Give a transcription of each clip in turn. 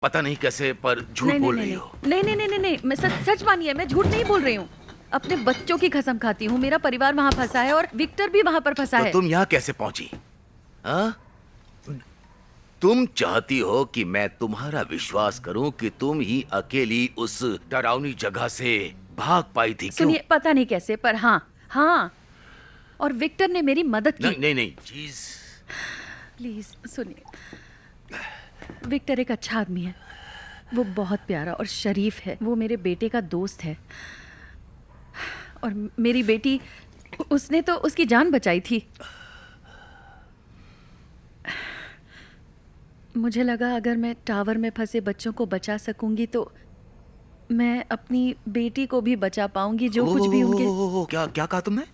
पता नहीं कैसे पर झूठ नहीं बोल नहीं रही नहीं हो। नहीं नहीं नहीं नहीं नहीं, मैं सच मानिए, मैं झूठ नहीं बोल रही हूँ। अपने बच्चों की कसम खाती हूँ, मेरा परिवार वहाँ फंसा है और विक्टर भी वहाँ पर फंसा तो है। तुम यहाँ कैसे पहुंची? हाँ? तुम चाहती हो कि मैं तुम्हारा विश्वास करूं कि तुम ही अकेली उस डरावनी जगह से भाग पाई थी, क्यों? सुनिए, पता नहीं कैसे, पर हाँ, और विक्टर ने मेरी मदद की। नहीं नहीं नहीं, चीज। प्लीज सुनिए, विक्टर एक अच्छा आदमी है, वो बहुत प्यारा और शरीफ है, वो मेरे बेटे का दोस्त है। और मेरी बेटी, उसने तो उसकी जान बचाई थी। मुझे लगा अगर मैं टावर में फंसे बच्चों को बचा सकूंगी तो मैं अपनी बेटी को भी बचा पाऊंगी, जो कुछ भी उनके। क्या क्या कहा तुमने?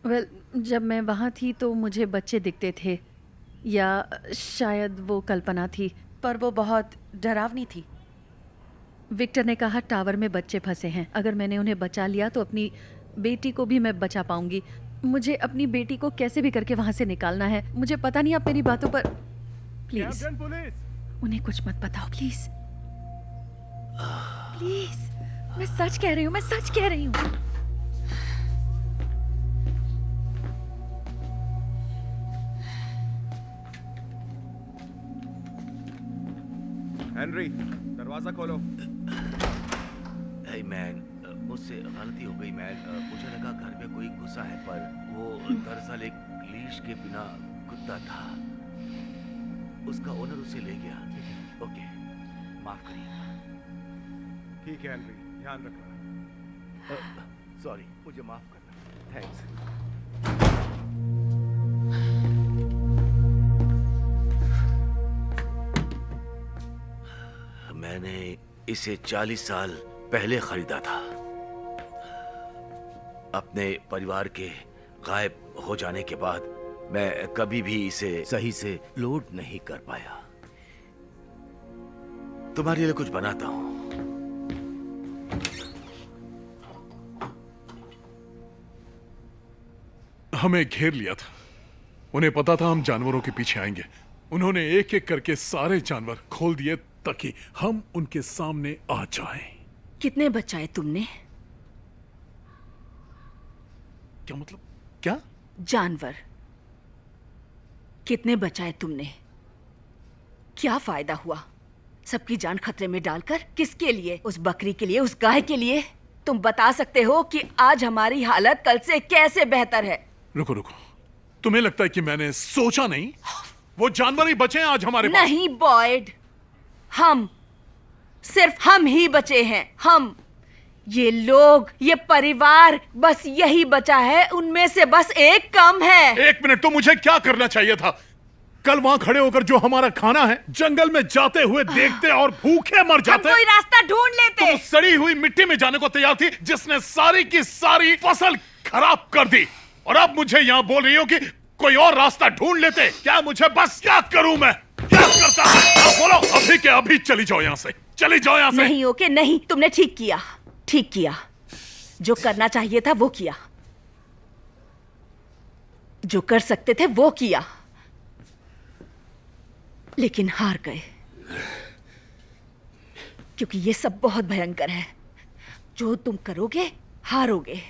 वेल, जब मैं वहाँ थी तो मुझे बच्चे दिखते थे, या शायद वो कल्पना थी, पर वो बहुत डरावनी थी। विक्टर ने कहा टावर में बच्चे फंसे हैं, अगर मैंने उन्हें बचा लिया तो अपनी बेटी को भी मैं बचा पाऊंगी। मुझे अपनी बेटी को कैसे भी करके वहाँ से निकालना है। मुझे पता नहीं, आप मेरी बातों पर प्लीज उन्हें कुछ मत बताओ, प्लीज प्लीज। मैं सच कह रही हूँ, मैं सच कह रही हूँ। हेनरी, दरवाजा खोलो। हे मैन, मुझसे गलती हो गई मैन। मुझे लगा घर में कोई घुसा है, पर वो दरअसल एक लीश के बिना कुत्ता था। उसका ओनर उसे ले गया। ओके, माफ करिए। ठीक है हेनरी, ध्यान रखना। सॉरी, मुझे माफ करना। थैंक्स। मैंने इसे 40 साल पहले खरीदा था। अपने परिवार के गायब हो जाने के बाद मैं कभी भी इसे सही से लोड नहीं कर पाया। तुम्हारे लिए कुछ बनाता हूं। हमें घेर लिया था। उन्हें पता था हम जानवरों के पीछे आएंगे। उन्होंने एक एक करके सारे जानवर खोल दिए ताकि हम उनके सामने आ जाएं। कितने बचाए तुमने? क्या मतलब? क्या? जानवर कितने बचाए तुमने? क्या फायदा हुआ सबकी जान खतरे में डालकर? किसके लिए? उस बकरी के लिए, उस गाय के लिए? तुम बता सकते हो कि आज हमारी हालत कल से कैसे बेहतर है? रुको रुको, तुम्हें लगता है कि मैंने सोचा नहीं? वो जानवर ही बचे हैं आज हमारे पास। नहीं बॉयड, हम, सिर्फ हम ही बचे हैं। हम, ये लोग, ये परिवार, बस यही बचा है। उनमें से बस एक कम है। एक मिनट, तो मुझे क्या करना चाहिए था? कल वहां खड़े होकर जो हमारा खाना है जंगल में जाते हुए देखते और भूखे मर जाते। हम कोई रास्ता ढूंढ लेते। तुम सड़ी हुई मिट्टी में जाने को तैयार थी, जिसने सारी की सारी फसल खराब कर दी, और अब मुझे यहाँ बोल रही हो कि कोई और रास्ता ढूंढ लेते। क्या मुझे बस क्या करूं मैं? क्या करता है? बोलो, अभी के अभी चली जाओ यहाँ से, चली जाओ यहाँ से। नहीं ओके, नहीं, तुमने ठीक किया, ठीक किया। जो करना चाहिए था वो किया, जो कर सकते थे वो किया, लेकिन हार गए। क्योंकि ये सब बहुत भयंकर है। जो तुम करोगे हारोगे,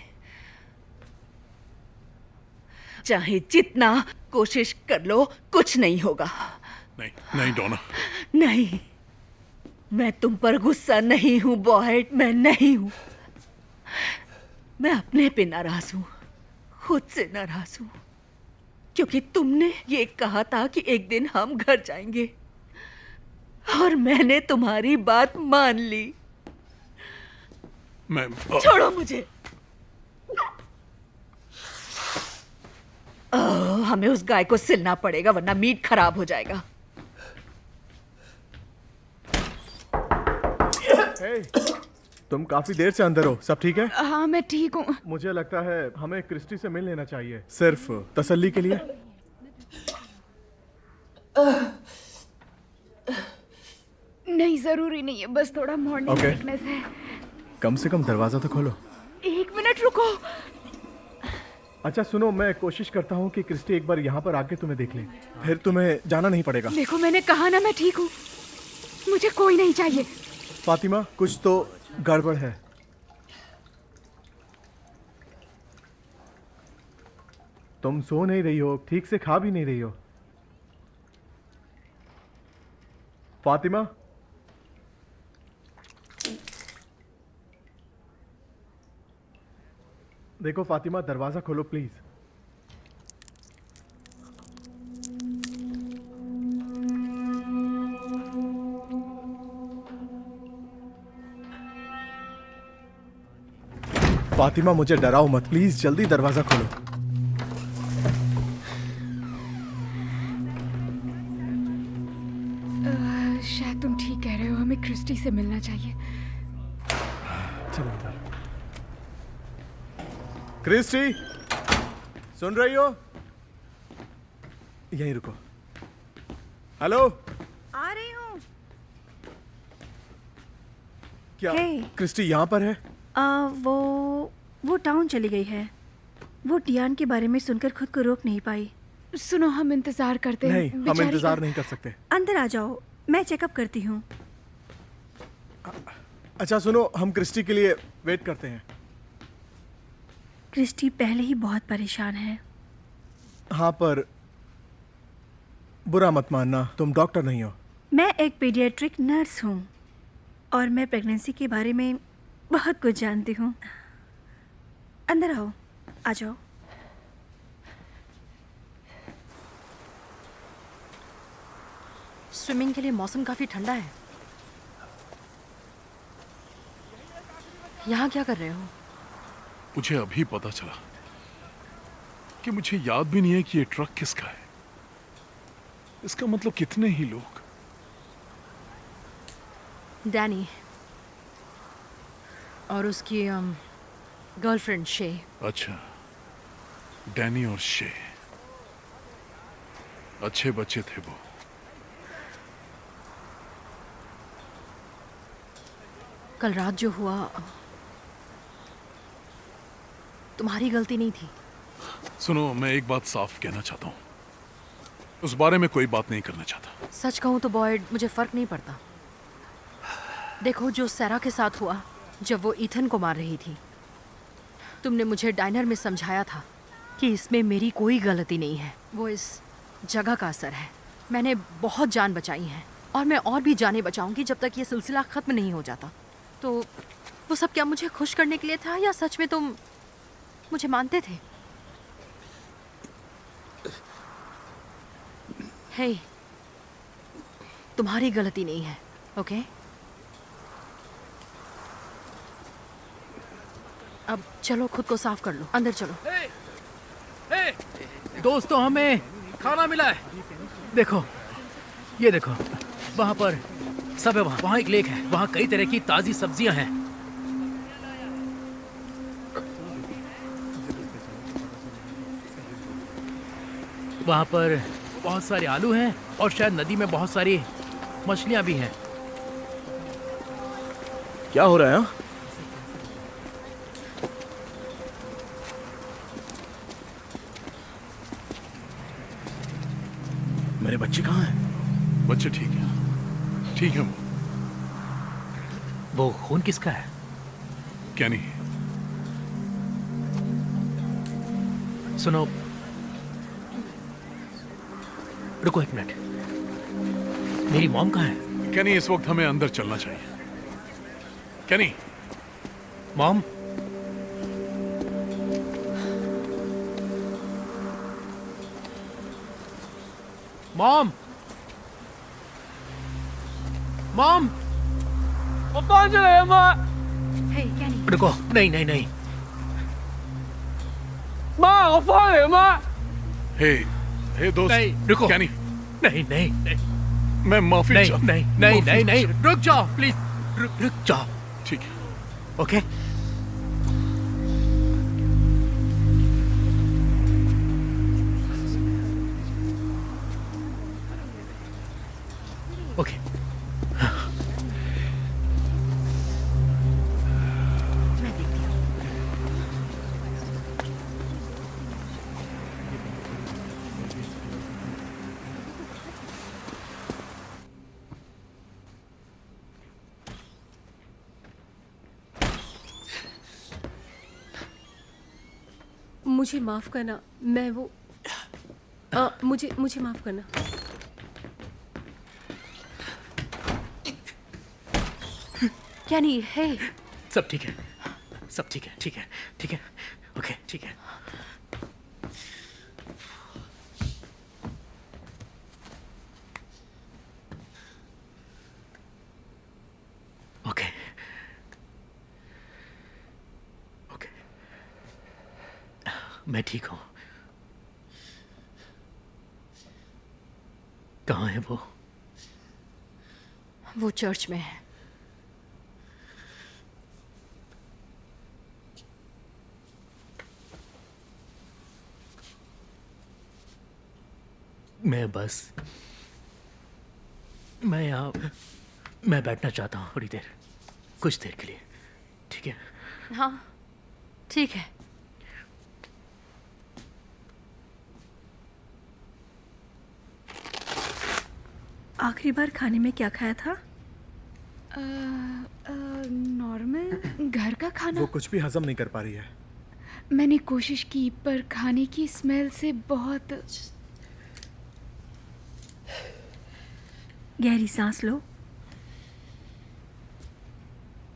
चाहे जितना कोशिश कर लो, कुछ नहीं होगा। नहीं नहीं डोना, नहीं, मैं तुम पर गुस्सा नहीं हूं बॉयड, मैं नहीं हूं। मैं अपने पे नाराज हूं, खुद से नाराज हूं, क्योंकि तुमने ये कहा था कि एक दिन हम घर जाएंगे, और मैंने तुम्हारी बात मान ली। मैं छोड़ो मुझे। हमें उस गाय को सिलना पड़ेगा, वरना मीट खराब हो जाएगा। तुम काफी देर से अंदर हो, सब ठीक है? हाँ, मैं ठीक हूँ। मुझे लगता है हमें क्रिस्टी से मिल लेना चाहिए, सिर्फ तसल्ली के लिए। नहीं, जरूरी नहीं है, बस थोड़ा मॉर्निंग Okay. सिकनेस है। कम से कम दरवाजा तो खोलो। एक मिनट रुको। अच्छा सुनो, मैं कोशिश करता हूँ कि क्रिस्टी एक बार यहाँ पर आके तुम्हें देख ले, फिर तुम्हें जाना नहीं पड़ेगा। देखो, मैंने कहा ना मैं ठीक हूँ। मुझे कोई नहीं चाहिए। फातिमा, कुछ तो गड़बड़ है। तुम सो नहीं रही हो, ठीक से खा भी नहीं रही हो। फातिमा, देखो फातिमा, दरवाजा खोलो प्लीज। फातिमा, मुझे डराओ मत प्लीज, जल्दी दरवाजा खोलो। शायद तुम ठीक कह रहे हो, हमें क्रिस्टी से मिलना चाहिए। चलो अंदर। क्रिस्टी, सुन रही हो? यहीं रुको। हेलो, आ रही हूँ। क्या Hey. क्रिस्टी यहाँ पर है? वो टाउन चली गई है। वो डियान के बारे में सुनकर खुद को रोक नहीं पाई। सुनो, हम इंतजार करते हैं। नहीं, हम बेचारी इंतजार का- नहीं कर सकते। अंदर आ जाओ, मैं चेकअप करती हूँ। अच्छा सुनो, हम क्रिस्टी के लिए वेट करते हैं। क्रिस्टी पहले ही बहुत परेशान है। हाँ, पर बुरा मत मानना, तुम डॉक्टर नहीं हो। मैं एक पीडियाट्रिक नर्स हूँ और मैं प्रेगनेंसी के बारे में बहुत कुछ जानती हूँ। अंदर आओ, आ जाओ। स्विमिंग के लिए मौसम काफी ठंडा है। यहाँ क्या कर रहे हो? मुझे अभी पता चला कि मुझे याद भी नहीं है कि ये ट्रक किसका है। इसका मतलब कितने ही लोग। डैनी और उसकी गर्लफ्रेंड शे। अच्छा, डैनी और शे अच्छे बच्चे थे वो। कल रात जो हुआ तुम्हारी गलती नहीं थी। सुनो, मैं एक बात साफ कहना चाहता हूँ, उस बारे में कोई बात नहीं करना चाहता। सच कहूँ तो बॉयड, मुझे फर्क नहीं पड़ता। देखो, जो सैरा के साथ हुआ जब वो ईथन को मार रही थी, तुमने मुझे डाइनर में समझाया था कि इसमें मेरी कोई गलती नहीं है। वो इस जगह का असर है। मैंने बहुत जान बचाई है और मैं और भी जानें बचाऊंगी जब तक ये सिलसिला ख़त्म नहीं हो जाता। तो वो सब क्या मुझे खुश करने के लिए था या सच में तुम मुझे मानते थे? हे, तुम्हारी गलती नहीं है, ओके? अब चलो, खुद को साफ कर लो, अंदर चलो। दोस्तों, हमें खाना मिला है। देखो, ये देखो, वहाँ पर सब है। वहाँ एक लेक है, वहाँ कई तरह की ताज़ी सब्जियाँ हैं। वहाँ पर बहुत सारे आलू हैं और शायद नदी में बहुत सारी मछलियाँ भी हैं। क्या हो रहा है? मेरे बच्चे कहाँ हैं? बच्चे ठीक है, ठीक है। वो खून किसका है? क्या नहीं? सुनो, रुको एक मिनट। मेरी मॉम कहाँ है? क्या नहीं, इस वक्त हमें अंदर चलना चाहिए। क्या नहीं? Mom, mom, mom. Hey, Kenny, रुको, नहीं नहीं नहीं। हे, हे दोस्त, नहीं, रुको। क्या नहीं? नहीं नहीं नहीं मैं माफी नहीं चाहता- नहीं नहीं माफी नहीं नहीं, चाहता- रुक जाओ प्लीज, रुक जाओ। ठीक है। Okay, okay. मैं देखती हूँ। मुझे माफ़ करना, मैं वो मुझे मुझे माफ़ करना। क्या नहीं है? सब ठीक है, सब ठीक है, ठीक है, ठीक है, ओके, ठीक है। ओके, ओके, मैं ठीक हूँ। कहाँ है वो? वो चर्च में है। मैं बैठना चाहता हूँ थोड़ी देर, कुछ देर के लिए, ठीक है? हाँ, ठीक है। आखिरी बार खाने में क्या खाया था? नॉर्मल घर का खाना। वो कुछ भी हजम नहीं कर पा रही है। मैंने कोशिश की पर खाने की स्मेल से बहुत। गहरी सांस लो।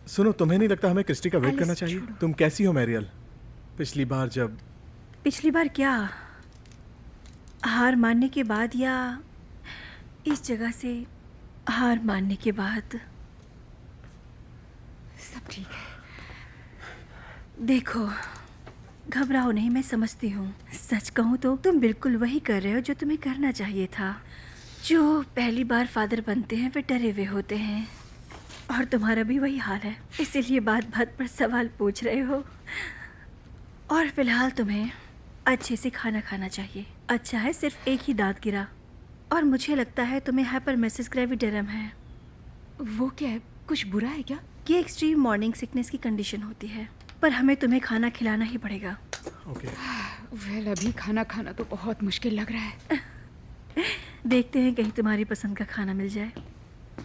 सुनो, तुम्हें नहीं लगता हमें क्रिस्टी का वेट एलिस, करना चाहिए? छोड़ो। तुम कैसी हो मैरियल? पिछली बार क्या? हार मानने के बाद या इस जगह से हार मानने के बाद? सब ठीक है। देखो, घबराओ नहीं, मैं समझती हूँ। सच कहूँ तो तुम बिल्कुल वही कर रहे हो जो तुम्हें करना चाहिए था। जो पहली बार फादर बनते हैं वे डरे हुए होते हैं, और तुम्हारा भी वही हाल है। इसीलिए बात बात पर सवाल पूछ रहे हो। और फिलहाल तुम्हें अच्छे से खाना खाना चाहिए। अच्छा है, सिर्फ एक ही दांत गिरा, और मुझे लगता है तुम्हें हाइपरमेसिस ग्रेविडेरम है। वो क्या है? कुछ बुरा है क्या? ये एक्सट्रीम मॉर्निंग सिकनेस की कंडीशन होती है, पर हमें तुम्हें खाना खिलाना ही पड़ेगा। ओके। वेल, अभी खाना खाना तो बहुत मुश्किल लग रहा है। देखते हैं कहीं तुम्हारी पसंद का खाना मिल जाए।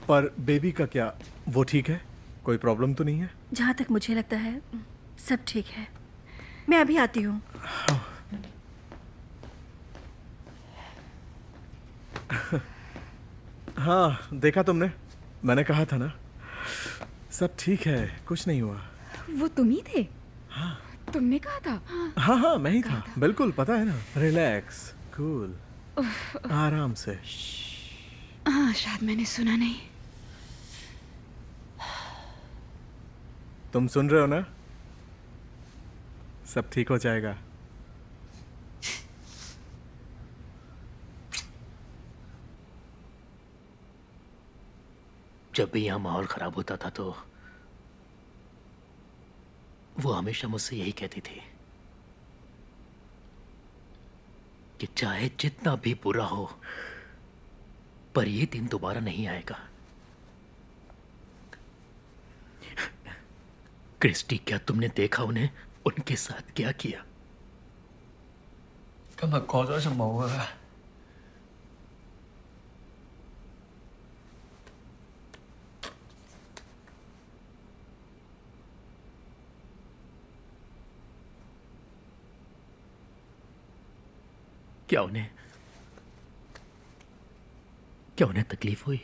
पर बेबी का क्या? वो ठीक है? कोई प्रॉब्लम तो नहीं है? जहाँ तक मुझे लगता है सब ठीक है। मैं अभी आती हूँ। हाँ, देखा तुमने? मैंने कहा था ना, सब ठीक है, कुछ नहीं हुआ। वो तुम ही थे? हाँ। तुमने कहा था? हाँ, मैं ही था। बिल्कुल, पता है ना। रिलैक्स, कूल, आराम से। हाँ, शायद मैंने सुना नहीं। तुम सुन रहे हो ना? सब ठीक हो जाएगा। जब भी यहाँ माहौल खराब होता था तो वो हमेशा मुझसे यही कहती थी कि चाहे जितना भी बुरा हो, पर ये दिन दोबारा नहीं आएगा। क्रिस्टी, क्या तुमने देखा उन्हें उनके साथ क्या किया? 今日過咗就冇㗎啦。क्या उन्हें तकलीफ हुई?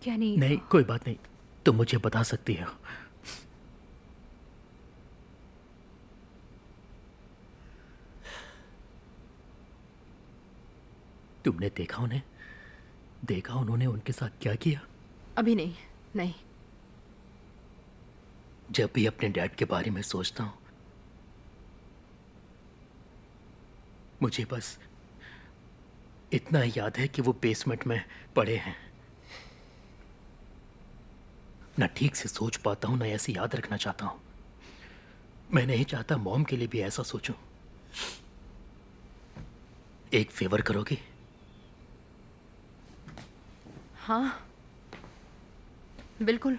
क्या नहीं? नहीं, कोई बात नहीं, तुम मुझे बता सकती हो। तुमने देखा उन्होंने उनके साथ क्या किया? अभी नहीं, नहीं। जब भी अपने डैड के बारे में सोचता हूं, मुझे बस इतना याद है कि वो बेसमेंट में पड़े हैं। ना ठीक से सोच पाता हूं, ना ऐसे याद रखना चाहता हूं। मैं नहीं चाहता मॉम के लिए भी ऐसा सोचूं। एक फेवर करोगी? हाँ, बिल्कुल।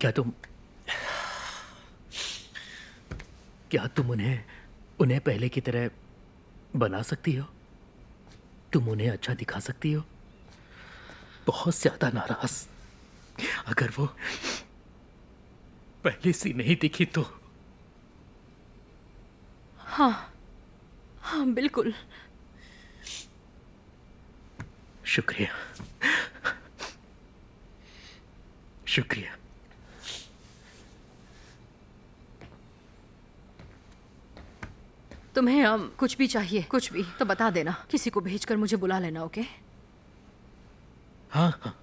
क्या तुम उन्हें पहले की तरह बना सकती हो? तुम उन्हें अच्छा दिखा सकती हो? बहुत ज्यादा नाराज। अगर वो पहले सी नहीं दिखी तो हाँ हाँ बिल्कुल। शुक्रिया, शुक्रिया। तुम्हें कुछ भी चाहिए, कुछ भी तो बता देना, किसी को भेजकर मुझे बुला लेना, ओके? हाँ हाँ